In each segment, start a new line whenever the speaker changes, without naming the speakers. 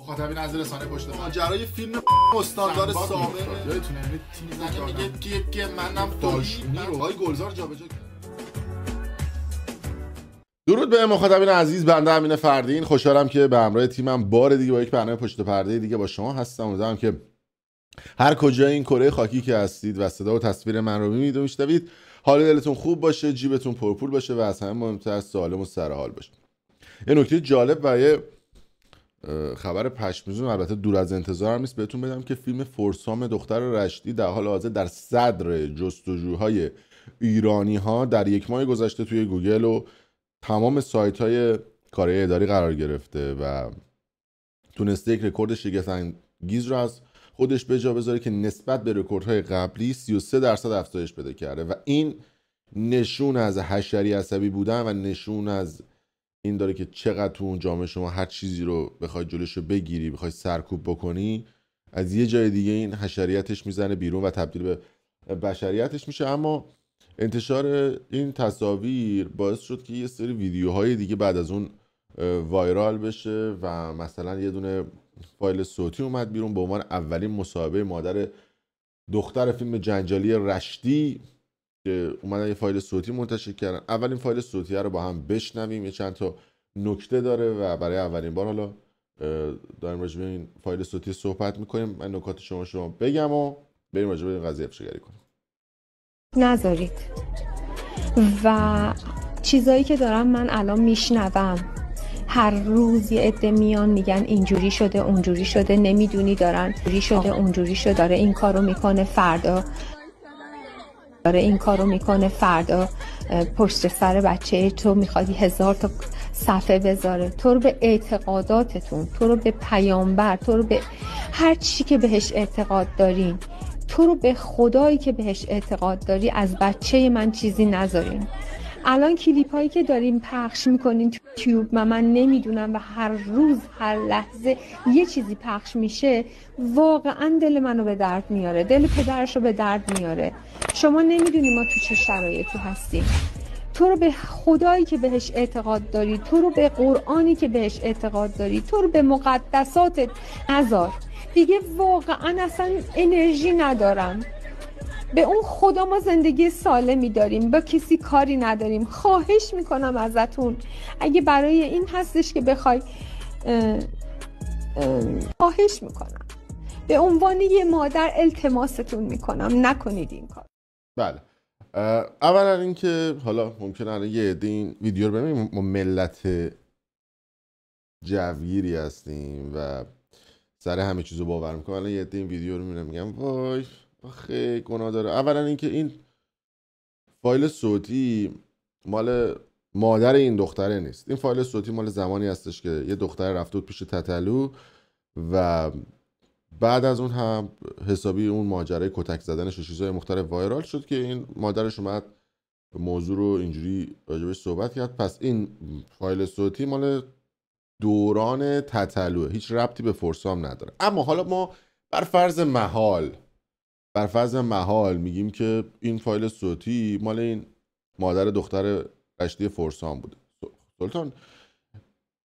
مخاطبین از رسانه پشت پرده
ماجرای فیلم استاندار سابق
یادتونه تیمی میگه که منم
داشمی رو های گلزار جابجا کرد.
درود به مخاطبین عزیز، بنده امین فردین خوشحالم که به همراه تیمم بار دیگه با یک برنامه پشت پرده دیگه با شما هستم. امیدوارم که هر کجای این کره خاکی که هستید و صدا و تصویر من رو می‌بینید و میشنوید حال دلتون خوب باشه، جیبتون پرپول باشه و از همه مهمتر سالم و سرحال باشه. یه نکته جالب و یه خبر پشم‌ریزون، البته دور از انتظارم نیست، بهتون بدم که فیلم فرسام دختر رشدی در حال حاضر در صدر جستجوهای ایرانی‌ها در یک ماه گذشته توی گوگل و تمام سایت‌های کارهای اداری قرار گرفته و تونسته یک رکورد شگفت‌انگیز رو از خودش به جا بذاره که نسبت به رکوردهای قبلی 33% افزایش پیدا کرده و این نشون از حشری عصبی بودن و نشون از این داره که چقدر تو اون جامعه شما هر چیزی رو بخوای جلوش رو بگیری، بخوای سرکوب بکنی، از یه جای دیگه این حشریتش میزنه بیرون و تبدیل به بشریتش میشه. اما انتشار این تصاویر باعث شد که یه سری ویدیوهای دیگه بعد از اون وایرال بشه و مثلا یه دونه فایل صوتی اومد بیرون به عنوان اولین مصاحبه مادر دختر فیلم جنجالی رشدی که اومدن یه فایل صوتی منتشر کردن. اولین فایل صوتی رو با هم بشنویم، یه چند تا نکته داره و برای اولین بار حالا داریم راجع به این فایل صوتی صحبت میکنیم. من نکات شما بگم و بریم راجع به این قضیه افشاگری کنیم.
نذارید و چیزایی که دارم من الان میشنوم، هر روز یه عده میان میگن اینجوری شده اونجوری شده، نمیدونی دارن اینجوری شده اونجوری شده، داره این کارو میکنه، فردا داره این کارو میکنه، فردا پشت سر بچه تو میخوادی 1000 تا صفحه بذاره، تو رو به اعتقاداتتون، تو رو به پیامبر، تو رو به هر چی که بهش اعتقاد دارین، تو رو به خدایی که بهش اعتقاد داری از بچه من چیزی نذارین. الان کلیپ هایی که داریم پخش میکنین تو یوتیوب من نمیدونم و هر روز هر لحظه یه چیزی پخش میشه، واقعا دل منو به درد میاره، دل پدرشو به درد میاره. شما نمیدونی ما تو چه شرایطی هستیم. تو رو به خدایی که بهش اعتقاد داری، تو رو به قرآنی که بهش اعتقاد داری، تو رو به مقدساتت نذار. دیگه واقعا اصلا انرژی ندارم. به اون خدا ما زندگی سالمی داریم، با کسی کاری نداریم. خواهش میکنم ازتون اگه برای این هستش که بخوای خواهش میکنم به عنوان یه مادر التماستون میکنم نکنید این کار.
بله، اولا اینکه حالا ممکنه یه عده این ویدیو رو ببینیم، ما ملت جوگیری هستیم و سر همه چیزو باور میکنم. الان یه عده این ویدیو رو میبینم میگم وای خیلی گناه داره. اولا اینکه این فایل صوتی مال مادر این دختره نیست. این فایل صوتی مال زمانی هستش که یه دختر رفته بود پیش تتلو و بعد از اون هم حسابی اون ماجرای کتک زدنش و چیزای مختلف وایرال شد که این مادرش اومد موضوع رو اینجوری راجبش صحبت کرد. پس این فایل صوتی مال دوران تتلوه، هیچ ربطی به فرسام نداره. اما حالا ما بر فرض محال میگیم که این فایل صوتی مال این مادر دختر رشدی فرسام بوده. سلطان،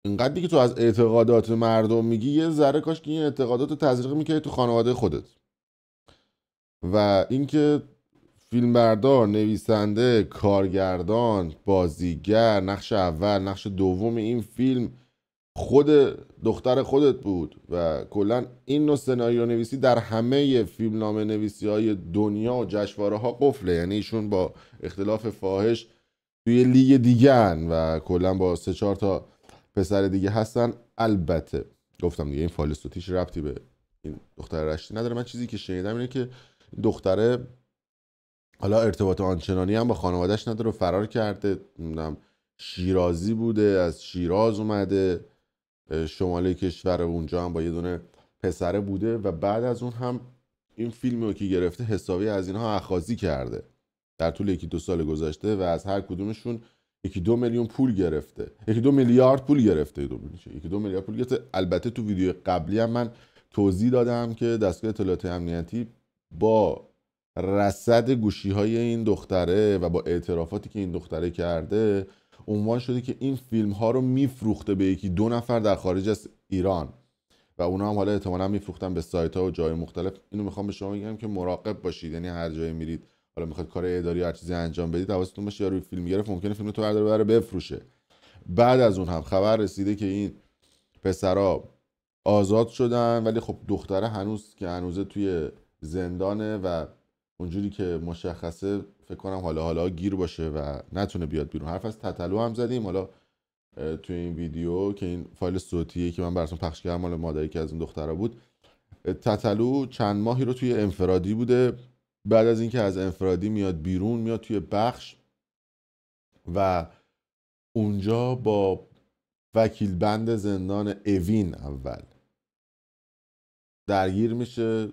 اینقدری که تو از اعتقادات مردم میگی، یه ذره کاش که این اعتقادات رو تزریق میکردی تو خانواده خودت. و اینکه فیلمبردار، نویسنده، کارگردان، بازیگر، نقش اول، نقش دوم این فیلم خود دختر خودت بود و کلا این نوع سناریو نویسی در همه فیلم نامه نویسی های دنیا و جشنواره ها قفله. یعنی ایشون با اختلاف فاحش توی لیگ دیگه‌ان و کلا با 3-4 تا پسر دیگه هستن. البته گفتم دیگه این فایل صوتیش ربطی به این دختر رشدی نداره. من چیزی که شنیدم اینه که دختره حالا ارتباط آنچنانی هم با خانواده‌اش نداره و فرار کرده، نمیدونم شیرازی بوده، از شیراز اومده شمالی کشور، اونجا هم با یه دونه پسره بوده و بعد از اون هم این فیلمی رو که گرفته حسابی از اینها اخاذی کرده در طول 1-2 سال گذشته و از هر کدومشون 1-2 میلیون پول گرفته، 1-2 میلیارد پول گرفته، 1-2 میلیارد پول گرفته. البته تو ویدیو قبلی هم من توضیح دادم که دستگاه اطلاعات امنیتی با رصد گوشی‌های این دختره و با اعترافاتی که این دختره کرده عنوان شده که این فیلم ها رو میفروخته به 1-2 نفر در خارج از ایران و اونا هم حالا احتمالاً میفروختن به سایت‌ها و جای مختلف. اینو میخوام به شما بگم که مراقب باشید، یعنی هر جایی میرید حالا میخواید کار اداری هر چیزی انجام بدید حواستون باشه یا روی فیلم گرفت ممکنه فیلم تو برداره بفروشه. بعد از اون هم خبر رسیده که این پسرا آزاد شدن، ولی خب دختره هنوز توی زندانه و اونجوری که مشخصه فکر کنم حالا گیر باشه و نتونه بیاد بیرون. حرف از تتلو هم زدیم حالا توی این ویدیو که این فایل صوتیه که من براتون پخش کردم مال مادری که از اون دخترا بود. تتلو چند ماهی رو توی انفرادی بوده، بعد از اینکه از انفرادی میاد بیرون میاد توی بخش و اونجا با وکیل بند زندان اوین اول درگیر میشه.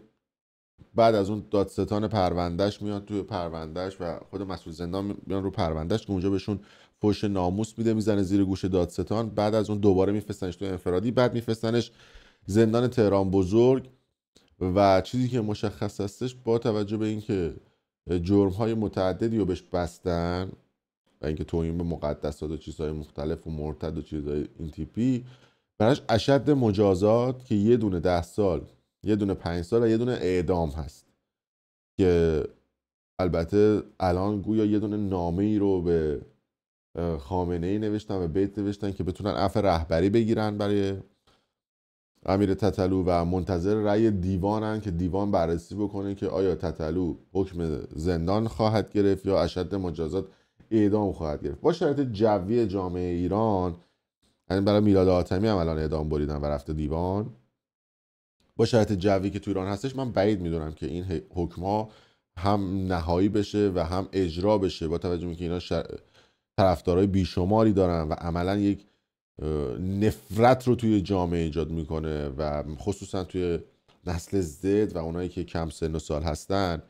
بعد از اون دادستان پروندهش میاد توی پروندهش و خود مسئول زندان میان رو پروندهش که اونجا بهشون فحش ناموس میده، میزنه زیر گوش دادستان. بعد از اون دوباره میفرستنش توی انفرادی، بعد میفرستنش زندان تهران بزرگ. و چیزی که مشخص هستش با توجه به اینکه جرم‌های متعددی رو بهش بستن و اینکه توهین به مقدسات و چیزهای مختلف و مرتد و چیزهای این تیپی، براش اشد مجازات که یه دونه 10 سال، یه دونه 5 سال و یه دونه اعدام هست. که البته الان گویا یه دونه نامه ای رو به خامنه ای نوشتن و بیت نوشتن که بتونن عفو رهبری بگیرن برای امیر تتلو و منتظر رأی دیوانن که دیوان بررسی بکنه که آیا تتلو حکم زندان خواهد گرفت یا اشد مجازات اعدام خواهد گرفت. با شرایط جوی جامعه ایران، یعنی برای میلاد حاتمی هم الان اعدام بریدن و رفته دیوان، با شرایط جوی که تو ایران هستش من بعید میدونم که این حکم‌ها هم نهایی بشه و هم اجرا بشه، با توجه به اینکه اینا طرفدارای بیشماری دارن و عملا یک نفرت رو توی جامعه ایجاد میکنه و خصوصا توی نسل زد و اونایی که کم سن و سال هستن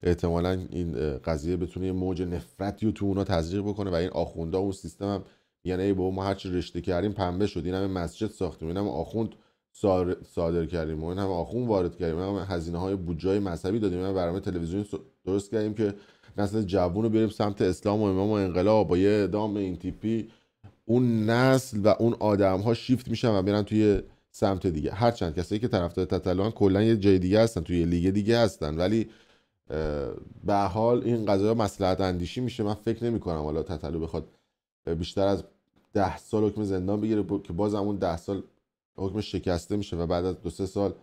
احتمالاً این قضیه بتونه یه موج نفرتی رو تو اونا تزریق بکنه و این آخوندا اون سیستم هم یعنی ای بابا ما هر چی رشته کردیم پنبه شد، این همه مسجد ساختیم، این همه آخوند صادر کردیم، این همه آخوند وارد کردیم، این همه هزینه‌های بودجه مذهبی دادیم، این همه برنامه تلویزیونی درست کردیم که نسل جوون رو بریم سمت اسلام و امام و انقلاب با یه اعدام این تیپی. اون نسل و اون آدم ها شیفت میشن و میرن توی سمت دیگه. هرچند کسایی که طرفدار تتلوان کلا یه جای دیگه هستن، توی لیگ دیگه هستن، ولی به حال این قضایا مصلحت اندیشی میشه. من فکر نمی کنم حالا تتلو بخواد بیشتر از 10 سال حکم زندان بگیره که باز همون 10 سال حکم شکسته میشه و بعد از 2-3 سال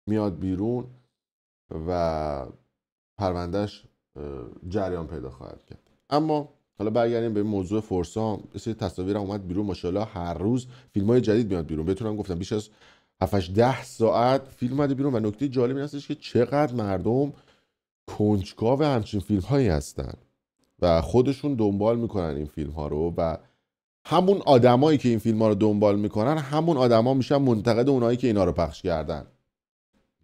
میاد بیرون و پروندهش جریان پیدا خواهد کرد. اما حالا برگردیم به موضوع فورسا. یه سری تصاویر اومد بیرون، ماشاءالله هر روز فیلم‌های جدید میاد بیرون. بهتونم گفتم بیش از 7-10 ساعت فیلم اومده بیرون و نکته جالب این هستش که چقدر مردم کنجکاو همچین فیلم‌هایی هستن و خودشون دنبال میکنن این فیلم‌ها رو و همون آدمایی که این فیلم‌ها رو دنبال میکنن همون آدما میشن منتقد اونایی که اینا رو پخش کردن.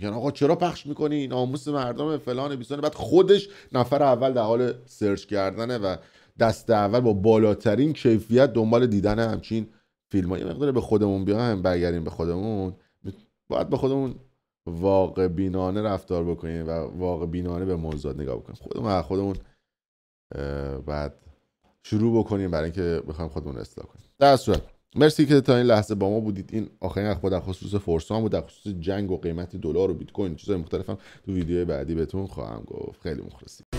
یعنی آقا چرا پخش میکنی؟ ناموس مردم فلان بیسان. بعد خودش نفر اول در حال سرچ کردنه و دست اول با بالاترین کیفیت دنبال دیدن همچین فیلم‌ها. یه مقدار به خودمون بیایم، برگردیم به خودمون، باید به خودمون واقع بینانه رفتار بکنیم و واقع بینانه به موضوعات نگاه بکنیم. خودمون بعد شروع بکنیم برای اینکه بخوایم خودمون اصلاح کنیم. در صورت مرسی که تا این لحظه با ما بودید. این آخرین اخبار در خصوص فورسا بود، در خصوص جنگ و قیمت دلار و بیت کوین چیزای مختلفم تو ویدیوهای بعدی بهتون خواهم گفت. خیلی مخلصیم.